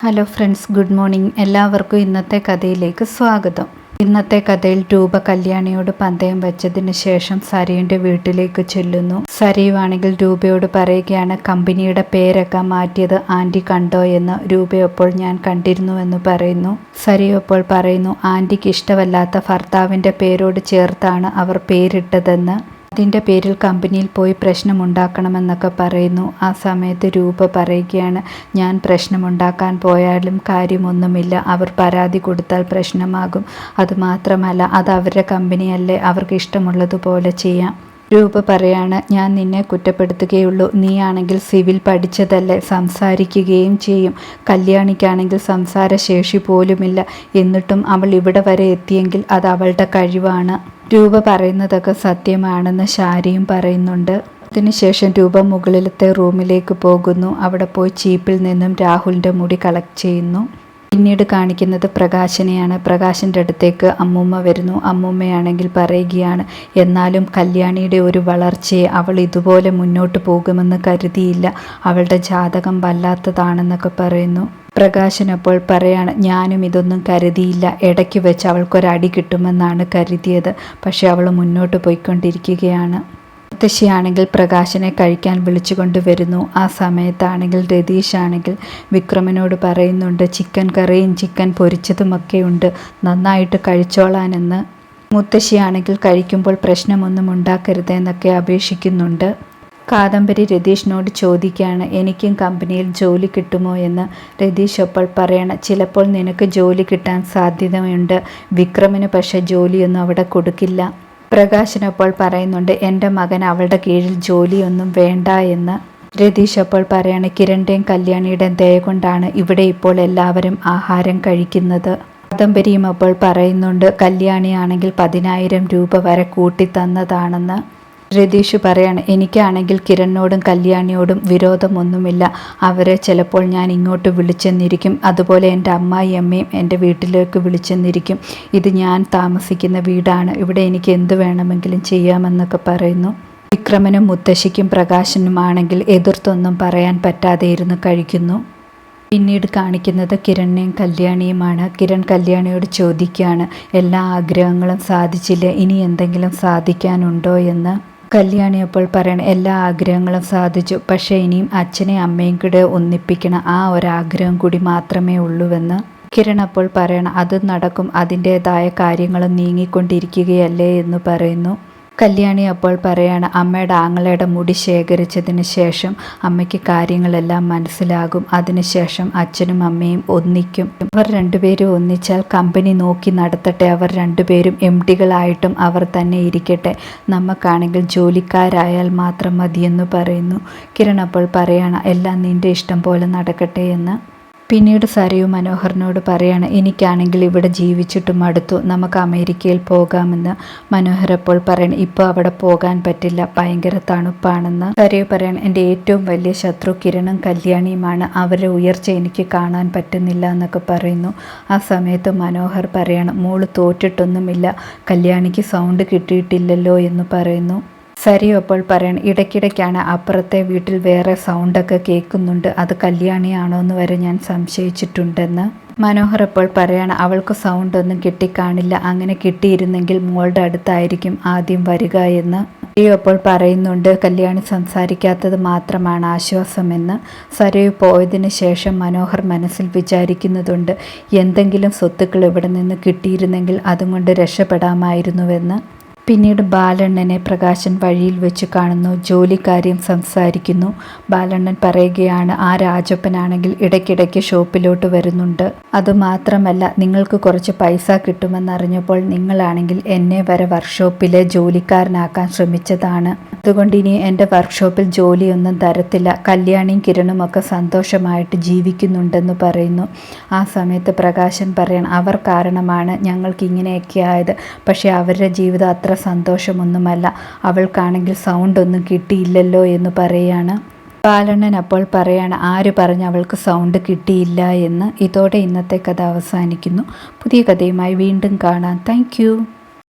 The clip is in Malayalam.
Hello friends, good morning. എല്ലാവർക്കും ഇന്നത്തെ കഥയിലേക്ക് സ്വാഗതം. ഇന്നത്തെ കഥയിൽ രൂപ കല്യാണിയോട് പന്തയം വെച്ചതിന് ശേഷം സരയുൻ്റെ വീട്ടിലേക്ക് ചെല്ലുന്നു. സരയുവാണെങ്കിൽ രൂപയോട് പറയുകയാണ്, കമ്പനിയുടെ പേരൊക്കെ മാറ്റിയത് ആൻറ്റി കണ്ടോ എന്ന്. രൂപയപ്പോൾ ഞാൻ കണ്ടിരുന്നുവെന്ന് പറയുന്നു. സരയപ്പോൾ പറയുന്നു, ആൻറ്റിക്ക് ഇഷ്ടമല്ലാത്ത ഭർത്താവിൻ്റെ പേരോട് ചേർത്താണ് അവർ പേരിട്ടതെന്ന്. അതിൻ്റെ പേരിൽ കമ്പനിയിൽ പോയി പ്രശ്നമുണ്ടാക്കണമെന്നൊക്കെ പറയുന്നു. ആ സമയത്ത് രൂപ പറയുകയാണ്, ഞാൻ പ്രശ്നമുണ്ടാക്കാൻ പോയാലും കാര്യമൊന്നുമില്ല, അവർ പരാതി കൊടുത്താൽ പ്രശ്നമാകും. അതുമാത്രമല്ല, അത് അവരുടെ കമ്പനിയല്ലേ, അവർക്ക് ഇഷ്ടമുള്ളതുപോലെ ചെയ്യാം. രൂപ പറയാണ്, ഞാൻ നിന്നെ കുറ്റപ്പെടുത്തുകയുള്ളൂ. നീയാണെങ്കിൽ സിവിൽ പഠിച്ചതല്ലേ, സംസാരിക്കുകയും ചെയ്യും. കല്യാണിക്കാണെങ്കിൽ സംസാരശേഷി പോലുമില്ല. എന്നിട്ടും അവൾ ഇവിടെ വരെ എത്തിയെങ്കിൽ അത് അവളുടെ കഴിവാണ്. രൂപ പറയുന്നതൊക്കെ സത്യമാണെന്ന് ശാരിയും പറയുന്നുണ്ട്. അതിനുശേഷം രൂപ മുകളിലത്തെ റൂമിലേക്ക് പോകുന്നു. അവിടെ പോയി ചീപ്പിൽ നിന്നും രാഹുലിൻ്റെ മുടി കളക്ട് ചെയ്യുന്നു. പിന്നീട് കാണിക്കുന്നത് പ്രകാശനെയാണ്. പ്രകാശൻ്റെ അടുത്തേക്ക് അമ്മൂമ്മ വരുന്നു. അമ്മൂമ്മയാണെങ്കിൽ പറയുകയാണ്, എന്നാലും കല്യാണിയുടെ ഒരു വളർച്ചയെ അവൾ ഇതുപോലെ മുന്നോട്ട് പോകുമെന്ന് കരുതിയില്ല. അവളുടെ ജാതകം വല്ലാത്തതാണെന്നൊക്കെ പറയുന്നു. പ്രകാശൻ അപ്പോൾ പറയാണ്, ഞാനും ഇതൊന്നും കരുതിയില്ല. ഇടയ്ക്ക് വെച്ച് അവൾക്കൊരടി കിട്ടുമെന്നാണ് കരുതിയത്. പക്ഷെ അവൾ മുന്നോട്ട് പോയിക്കൊണ്ടിരിക്കുകയാണ്. മുത്തശ്ശിയാണെങ്കിൽ പ്രകാശനെ കഴിക്കാൻ വിളിച്ചു കൊണ്ടുവരുന്നു. ആ സമയത്താണെങ്കിൽ രതീഷ് ആണെങ്കിൽ വിക്രമനോട് പറയുന്നുണ്ട്, ചിക്കൻ കറിയും ചിക്കൻ പൊരിച്ചതുമൊക്കെ ഉണ്ട്, നന്നായിട്ട് കഴിച്ചോളാനെന്ന്. മുത്തശ്ശിയാണെങ്കിൽ കഴിക്കുമ്പോൾ പ്രശ്നമൊന്നും ഉണ്ടാക്കരുതെന്നൊക്കെ അപേക്ഷിക്കുന്നുണ്ട്. കാദംബരി രതീഷിനോട് ചോദിക്കുകയാണ്, എനിക്കും കമ്പനിയിൽ ജോലി കിട്ടുമോ എന്ന്. രതീഷ് അപ്പോൾ പറയണം, ചിലപ്പോൾ നിനക്ക് ജോലി കിട്ടാൻ സാധ്യതയുണ്ട്, വിക്രമിന് പക്ഷേ ജോലിയൊന്നും അവിടെ കൊടുക്കില്ല. പ്രകാശനപ്പോൾ പറയുന്നുണ്ട്, എൻ്റെ മകൻ അവളുടെ കീഴിൽ ജോലിയൊന്നും വേണ്ട എന്ന്. രതീഷ് അപ്പോൾ പറയാണ്, കിരണിൻ്റെയും കല്യാണിയുടെയും ദയ കൊണ്ടാണ് ഇവിടെ ഇപ്പോൾ എല്ലാവരും ആഹാരം കഴിക്കുന്നത്. കാദംബരിയും അപ്പോൾ പറയുന്നുണ്ട്, കല്യാണിയാണെങ്കിൽ 10,000 രൂപ വരെ കൂട്ടി തന്നതാണെന്ന്. രതീഷ് പറയാണ്, എനിക്കാണെങ്കിൽ കിരണിനോടും കല്യാണിയോടും വിരോധമൊന്നുമില്ല. അവരെ ചിലപ്പോൾ ഞാൻ ഇങ്ങോട്ട് വിളിച്ചെന്നിരിക്കും. അതുപോലെ എൻ്റെ അമ്മായിയമ്മയും എൻ്റെ വീട്ടിലേക്ക് വിളിച്ചെന്നിരിക്കും. ഇത് ഞാൻ താമസിക്കുന്ന വീടാണ്, ഇവിടെ എനിക്ക് എന്ത് വേണമെങ്കിലും ചെയ്യാമെന്നൊക്കെ പറയുന്നു. വിക്രമനും മുത്തശ്ശിക്കും പ്രകാശനുമാണെങ്കിൽ എതിർത്തൊന്നും പറയാൻ പറ്റാതെ ഇരുന്ന് കഴിക്കുന്നു. പിന്നീട് കാണിക്കുന്നത് കിരണിനെയും കല്യാണിയുമാണ്. കിരൺ കല്യാണിയോട് ചോദിക്കുകയാണ്, എല്ലാ ആഗ്രഹങ്ങളും സാധിച്ചില്ലേ, ഇനി എന്തെങ്കിലും സാധിക്കാനുണ്ടോ എന്ന്. കല്യാണി അപ്പോൾ പറയണം, എല്ലാ ആഗ്രഹങ്ങളും സാധിച്ചു, പക്ഷേ ഇനിയും അച്ഛനെയും അമ്മയും കൂടെ ഒന്നിപ്പിക്കണം, ആ ഒരാഗ്രഹം കൂടി മാത്രമേ ഉള്ളൂവെന്ന്. കിരൺ അപ്പോൾ പറയണം, അത് നടക്കും, അതിൻ്റേതായ കാര്യങ്ങളും നീങ്ങിക്കൊണ്ടിരിക്കുകയല്ലേ എന്ന് പറയുന്നു. കല്യാണി അപ്പോൾ പറയാണ്, അമ്മയുടെ ആങ്ങളയുടെ മുടി ശേഖരിച്ചതിന് ശേഷം അമ്മയ്ക്ക് കാര്യങ്ങളെല്ലാം മനസ്സിലാകും. അതിനുശേഷം അച്ഛനും അമ്മയും ഒന്നിക്കും. അവർ രണ്ടുപേരും ഒന്നിച്ചാൽ കമ്പനി നോക്കി നടത്തട്ടെ. അവർ രണ്ടുപേരും MD-കളായിട്ടും അവർ തന്നെ ഇരിക്കട്ടെ. നമുക്കാണെങ്കിൽ ജോലിക്കാരായാൽ മാത്രം മതിയെന്ന് പറയുന്നു. കിരൺ അപ്പോൾ പറയാണ്, എല്ലാം നിൻ്റെ ഇഷ്ടം പോലെ നടക്കട്ടെ എന്ന്. പിന്നീട് സരയു മനോഹറിനോട് പറയാണ്, എനിക്കാണെങ്കിൽ ഇവിടെ ജീവിച്ചിട്ട് മടുത്തു, നമുക്ക് അമേരിക്കയിൽ പോകാമെന്ന്. മനോഹർ അപ്പോൾ പറയണം, ഇപ്പോൾ അവിടെ പോകാൻ പറ്റില്ല, ഭയങ്കര തണുപ്പാണെന്ന്. സരയു പറയണം, എൻ്റെ ഏറ്റവും വലിയ ശത്രു കിരണും കല്യാണിയുമാണ്, അവരുടെ ഉയർച്ച എനിക്ക് കാണാൻ പറ്റുന്നില്ല എന്നൊക്കെ പറയുന്നു. ആ സമയത്ത് മനോഹർ പറയണം, മോള് തോറ്റിട്ടൊന്നുമില്ല, കല്യാണിക്ക് സൗണ്ട് കിട്ടിയിട്ടില്ലല്ലോ എന്ന് പറയുന്നു. സരയു അപ്പോൾ പറയണം, ഇടയ്ക്കിടയ്ക്കാണ് അപ്പുറത്തെ വീട്ടിൽ വേറെ സൗണ്ടൊക്കെ കേൾക്കുന്നുണ്ട്, അത് കല്യാണിയാണോ എന്ന് വരെ ഞാൻ സംശയിച്ചിട്ടുണ്ടെന്ന്. മനോഹർ അപ്പോൾ പറയാണ്, അവൾക്ക് സൗണ്ടൊന്നും കിട്ടിക്കാണില്ല, അങ്ങനെ കിട്ടിയിരുന്നെങ്കിൽ മോളുടെ അടുത്തായിരിക്കും ആദ്യം വരിക എന്ന്. സരയു അപ്പോൾ പറയുന്നുണ്ട്, കല്യാണി സംസാരിക്കാത്തത് മാത്രമാണ് ആശ്വാസമെന്ന്. സരയു പോയതിന് ശേഷം മനോഹർ മനസ്സിൽ വിചാരിക്കുന്നതുണ്ട്, എന്തെങ്കിലും സ്വത്തുക്കൾ ഇവിടെ നിന്ന് കിട്ടിയിരുന്നെങ്കിൽ അതുകൊണ്ട് രക്ഷപ്പെടാമായിരുന്നുവെന്ന്. പിന്നീട് ബാലണ്ണനെ പ്രകാശൻ വഴിയിൽ വെച്ച് കാണുന്നു. ജോലിക്കാര്യം സംസാരിക്കുന്നു. ബാലണ്ണൻ പറയുകയാണ്, ആ രാജപ്പനാണെങ്കിൽ ഇടയ്ക്കിടയ്ക്ക് ഷോപ്പിലോട്ട് വരുന്നുണ്ട്. അതുമാത്രമല്ല, നിങ്ങൾക്ക് കുറച്ച് പൈസ കിട്ടുമെന്നറിഞ്ഞപ്പോൾ നിങ്ങളാണെങ്കിൽ എന്നെ വരെ വർക്ക്ഷോപ്പിലെ ജോലിക്കാരനാക്കാൻ ശ്രമിച്ചതാണ്. അതുകൊണ്ട് ഇനി എൻ്റെ വർക്ക്ഷോപ്പിൽ ജോലിയൊന്നും തരത്തില്ല. കല്യാണിയും കിരണുമൊക്കെ സന്തോഷമായിട്ട് ജീവിക്കുന്നുണ്ടെന്ന് പറയുന്നു. ആ സമയത്ത് പ്രകാശൻ പറയണം, അവർ കാരണമാണ് ഞങ്ങൾക്ക് ഇങ്ങനെയൊക്കെ ആയത്. പക്ഷേ അവരുടെ ജീവിതം അത്ര സന്തോഷമൊന്നുമല്ല, അവൾക്കാണെങ്കിൽ സൗണ്ടൊന്നും കിട്ടിയില്ലല്ലോ എന്ന് പറയാണ്. ബാലണ്ണൻ അപ്പോൾ പറയാണ്, ആര് പറഞ്ഞ് അവൾക്ക് സൗണ്ട് കിട്ടിയില്ല എന്ന്. ഇതോടെ ഇന്നത്തെ കഥ അവസാനിക്കുന്നു. പുതിയ കഥയുമായി വീണ്ടും കാണാം. താങ്ക്